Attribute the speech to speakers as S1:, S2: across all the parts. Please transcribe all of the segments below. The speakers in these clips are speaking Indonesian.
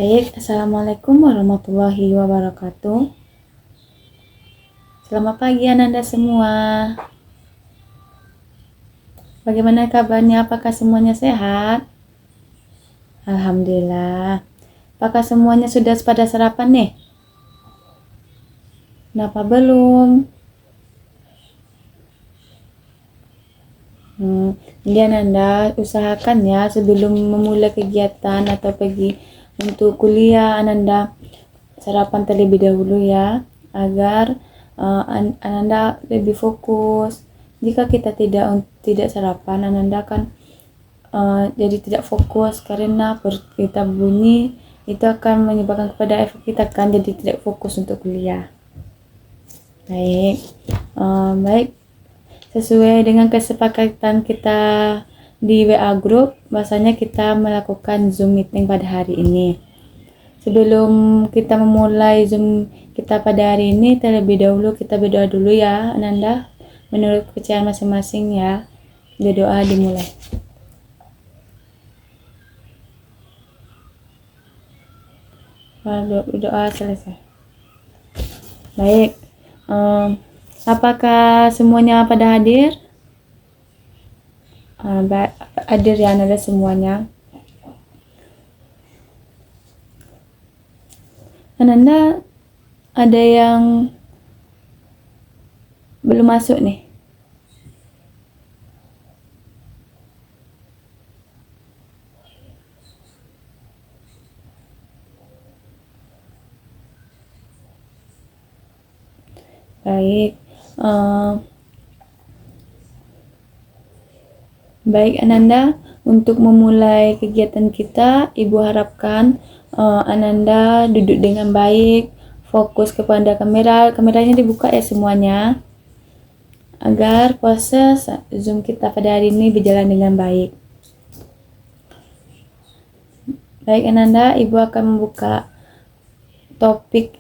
S1: Baik, Assalamualaikum warahmatullahi wabarakatuh. Selamat pagi Ananda semua. Bagaimana kabarnya? Apakah semuanya sehat? Alhamdulillah. Apakah semuanya sudah pada sarapan nih? Kenapa belum? Jadi Ananda usahakan ya sebelum memulai kegiatan atau pergi untuk kuliah, Ananda sarapan terlebih dahulu ya, agar Ananda lebih fokus. Jika kita tidak sarapan, Ananda akan jadi tidak fokus karena perut kita bunyi, itu akan menyebabkan kepada efek kita kan jadi tidak fokus untuk kuliah. Baik, sesuai dengan kesepakatan kita di WA group, bahasanya kita melakukan Zoom meeting pada hari ini. Sebelum kita memulai Zoom kita pada hari ini, terlebih dahulu kita berdoa dulu ya, Ananda. Menurut kepercayaan masing-masing ya. Berdoa dimulai. Berdoa selesai. Baik. Apakah semuanya pada hadir? Hadir ya Ananda semuanya. Ananda ada yang belum masuk nih. Baik. Baik Ananda, untuk memulai kegiatan kita, Ibu harapkan Ananda duduk dengan baik, fokus kepada kameranya dibuka ya semuanya, agar proses Zoom kita pada hari ini berjalan dengan baik. Baik Ananda, Ibu akan membuka topik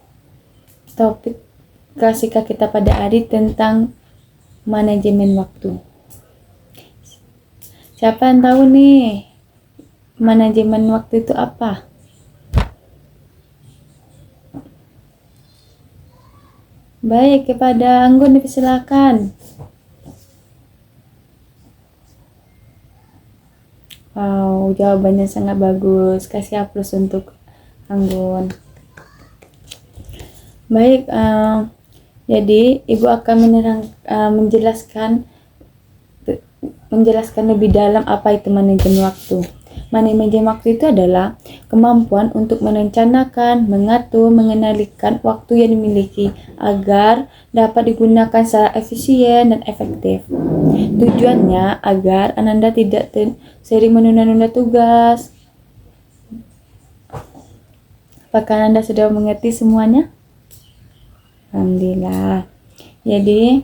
S1: klasika kita pada hari tentang manajemen waktu. Siapa yang tahu nih manajemen waktu itu apa? Baik, kepada Anggun dipersilakan. Wow, jawabannya sangat bagus. Kasih aplaus untuk Anggun. Baik, jadi Ibu akan menjelaskan lebih dalam apa itu manajemen waktu. Manajemen waktu itu adalah kemampuan untuk merencanakan, mengatur, mengendalikan waktu yang dimiliki agar dapat digunakan secara efisien dan efektif. Tujuannya agar Ananda tidak sering menunda-nunda tugas. Apakah Ananda sudah mengerti semuanya? Alhamdulillah. Jadi,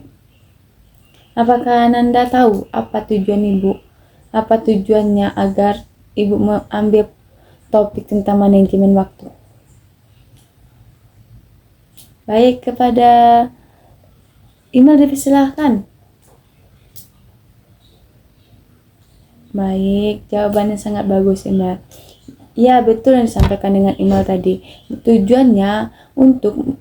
S1: apakah Ananda tahu apa tujuan Ibu? Apa tujuannya agar Ibu mengambil topik tentang manajemen waktu? Baik, kepada email dipersilahkan. Baik, jawabannya sangat bagus email. Ya, betul yang disampaikan dengan email tadi. Tujuannya untuk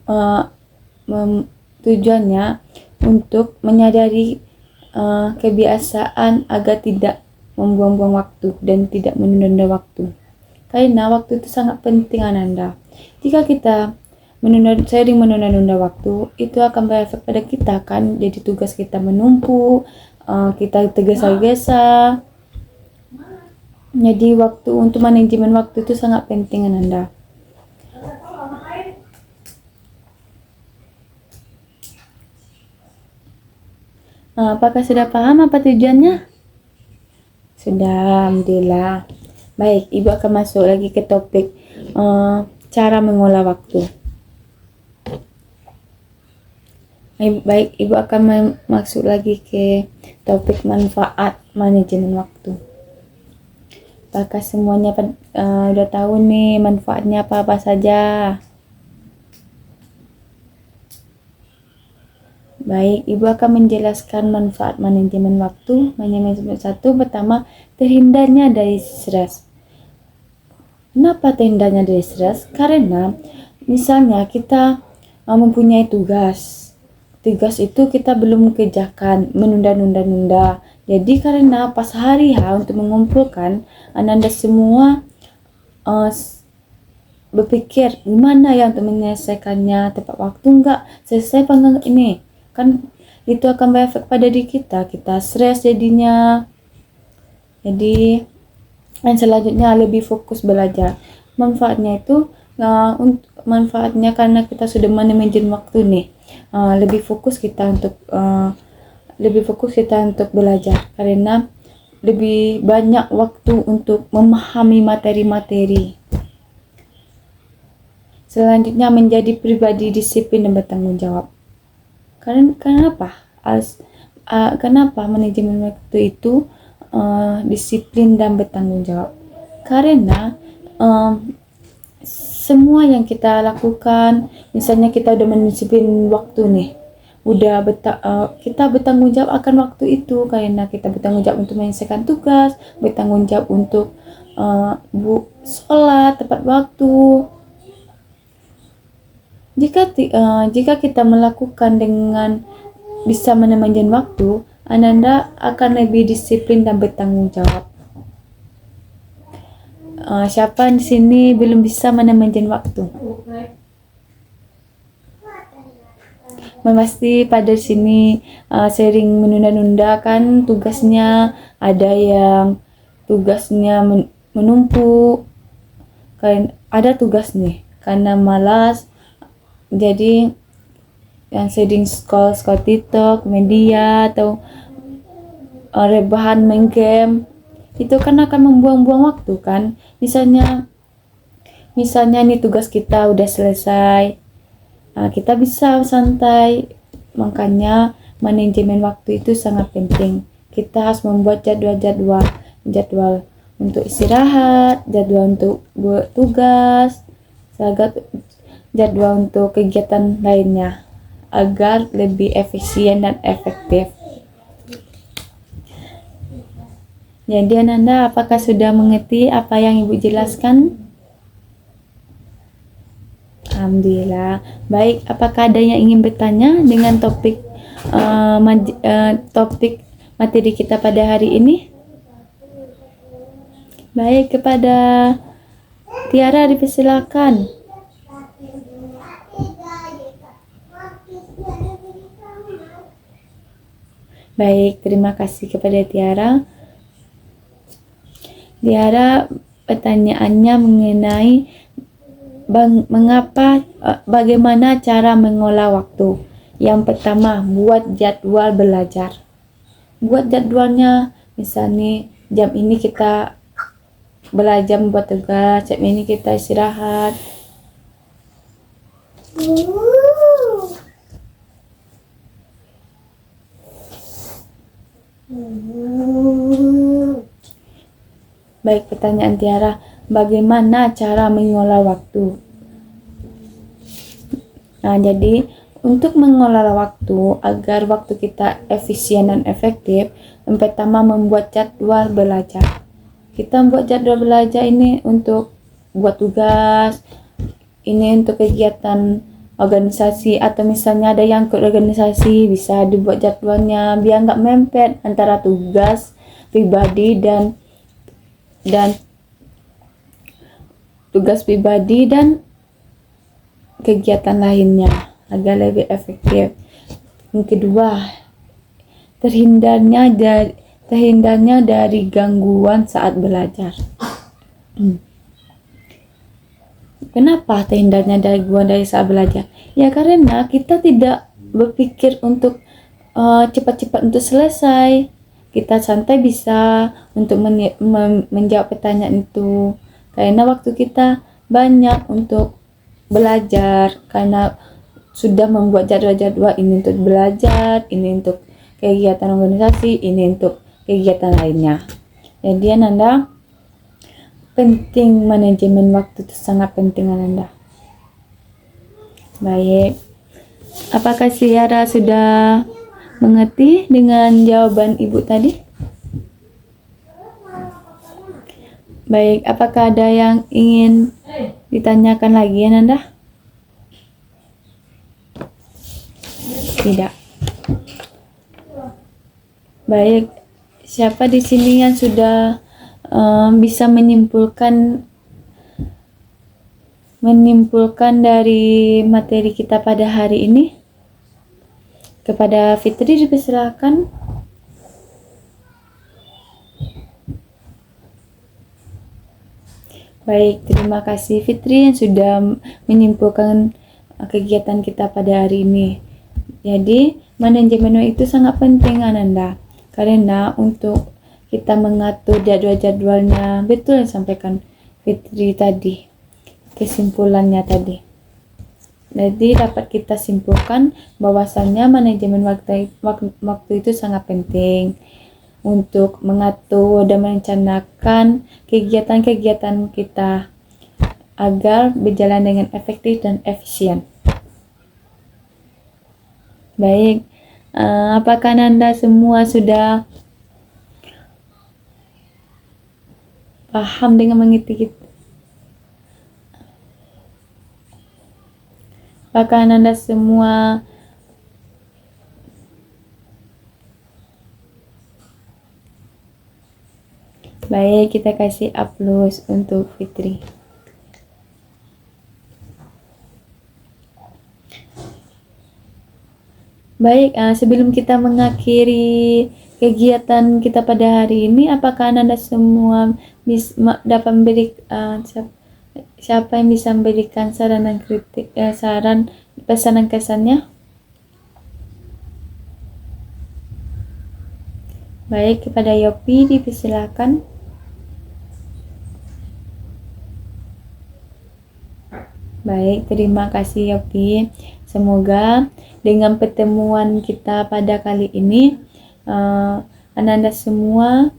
S1: menyadari kebiasaan agar tidak membuang-buang waktu dan tidak menunda waktu. Karena waktu itu sangat penting Ananda. Jika kita sering menunda-nunda waktu, itu akan berefek pada kita kan. Jadi tugas kita menumpuk, kita tergesa-gesa. Jadi untuk manajemen waktu itu sangat penting Ananda. Apakah sudah paham apa tujuannya? Sudah, alhamdulillah. Baik, Ibu akan masuk lagi ke topik cara mengolah waktu. Baik, Ibu akan masuk lagi ke topik manfaat manajemen waktu. Apakah semuanya udah tahu nih manfaatnya apa saja? Baik, Ibu akan menjelaskan manfaat manajemen waktu. Manajemen satu, pertama, terhindarnya dari stres. Kenapa tendanya jadi stres? Karena misalnya kita mempunyai tugas. Tugas itu kita belum kerjakan, menunda-nunda-nunda. Jadi karena pas hari H untuk mengumpulkan, Ananda semua uh, berpikir gimana ya untuk menyelesaikannya, tepat waktu enggak, selesai apa enggak ini. Kan itu akan berefek pada diri kita stres jadinya. Jadi yang selanjutnya lebih fokus belajar. Manfaatnya itu manfaatnya karena kita sudah manajemen waktu nih. Lebih fokus kita untuk belajar karena lebih banyak waktu untuk memahami materi-materi. Selanjutnya menjadi pribadi disiplin dan bertanggung jawab. Kenapa? Kenapa manajemen waktu itu disiplin dan bertanggung jawab? Karena semua yang kita lakukan, misalnya kita udah mendisiplin waktu nih, kita bertanggung jawab akan waktu itu karena kita bertanggung jawab untuk menyelesaikan tugas, bertanggung jawab untuk sholat tepat waktu. Jika kita melakukan dengan bisa manajemen waktu, Ananda akan lebih disiplin dan bertanggung jawab. Siapa di sini belum bisa manajemen waktu? Pasti pada sini sering menunda-nunda kan tugasnya, ada yang tugasnya menumpuk, kan ada tugas nih karena malas, jadi yang sering scroll TikTok, media atau rebahan main game, itu kan akan membuang-buang waktu kan. Misalnya nih tugas kita udah selesai, kita bisa santai. Makanya manajemen waktu itu sangat penting. Kita harus membuat jadwal untuk istirahat, jadwal untuk buat tugas, jadwal untuk kegiatan lainnya agar lebih efisien dan efektif. Jadi Ananda, apakah sudah mengerti apa yang Ibu jelaskan? Alhamdulillah. Baik, apakah ada yang ingin bertanya dengan topik materi kita pada hari ini? Baik, kepada Tiara dipersilakan. Baik, terima kasih kepada Tiara. Tiara pertanyaannya mengenai bagaimana cara mengolah waktu. Yang pertama, buat jadwal belajar. Buat jadwalnya, misalnya jam ini kita belajar membuat tugas, jam ini kita istirahat. Baik, pertanyaan Tiara, bagaimana cara mengolah waktu? Nah, jadi untuk mengolah waktu agar waktu kita efisien dan efektif, yang pertama membuat jadwal belajar. Kita membuat jadwal belajar ini untuk buat tugas, ini untuk kegiatan organisasi, atau misalnya ada yang ikut organisasi, bisa dibuat jadwalnya biar nggak mepet antara tugas pribadi dan tugas pribadi dan kegiatan lainnya agar lebih efektif. Yang kedua, terhindarnya dari gangguan saat belajar. Kenapa terhindarnya dari gangguan dari saat belajar? Ya karena kita tidak berpikir untuk cepat-cepat untuk selesai. Kita santai bisa untuk menjawab pertanyaan itu karena waktu kita banyak untuk belajar, karena sudah membuat jadwal-jadwal, ini untuk belajar, ini untuk kegiatan organisasi, ini untuk kegiatan lainnya. Jadi Ananda, penting manajemen waktu itu sangat penting Ananda. Baik, apakah Tiara sudah mengerti dengan jawaban Ibu tadi? Baik, apakah ada yang ingin ditanyakan lagi, Ananda? Tidak. Baik, siapa di sini yang sudah bisa menimpulkan dari materi kita pada hari ini? Kepada Fitri dipersilakan. Baik, terima kasih Fitri yang sudah menyimpulkan kegiatan kita pada hari ini. Jadi, manajemen itu sangat penting, Ananda. Karena untuk kita mengatur jadwal-jadwalnya, betul yang sampaikan Fitri tadi. Kesimpulannya tadi. Jadi dapat kita simpulkan bahwasannya manajemen waktu itu sangat penting untuk mengatur dan merencanakan kegiatan-kegiatan kita agar berjalan dengan efektif dan efisien. Baik, apakah Anda semua sudah paham dengan mengikuti? Apakah Anda semua baik, kita kasih aplaus untuk Fitri. Baik, sebelum kita mengakhiri kegiatan kita pada hari ini, apakah Anda semua dapat memberi siapa yang bisa memberikan saran dan kritik, saran pesan dan kesannya? Baik, kepada Yopi dipersilakan. Baik, terima kasih Yopi. Semoga dengan pertemuan kita pada kali ini, Ananda semua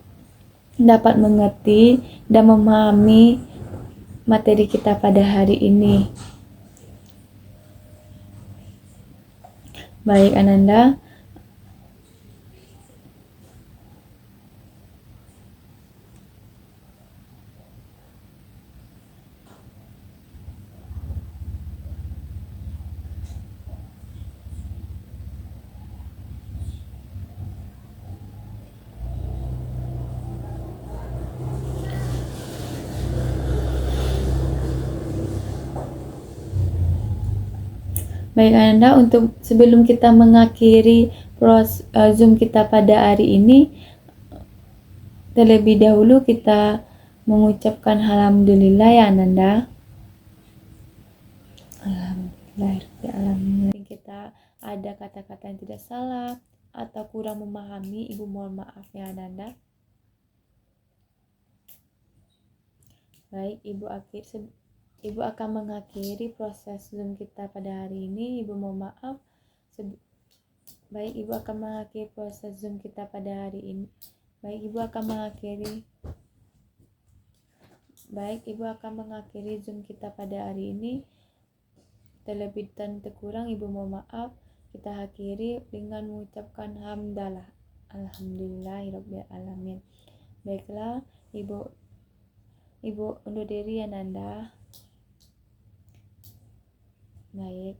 S1: dapat mengerti dan memahami materi kita pada hari ini. Baik, Ananda. Baik Ananda, untuk sebelum kita mengakhiri Zoom kita pada hari ini, terlebih dahulu kita mengucapkan Alhamdulillah ya Ananda. Alhamdulillah. Kita ada kata-kata yang tidak salah atau kurang memahami, Ibu mohon maaf ya Ananda. Baik, Ibu akan mengakhiri proses Zoom kita pada hari ini. Ibu mohon maaf. Baik, Ibu akan mengakhiri proses Zoom kita pada hari ini. Baik, Ibu akan mengakhiri Zoom kita pada hari ini. Terlebih dan terkurang Ibu mohon maaf. Kita akhiri dengan mengucapkan hamdalah. Alhamdulillahirabbil alamin. Baiklah, Ibu undur diri Ananda. Baik.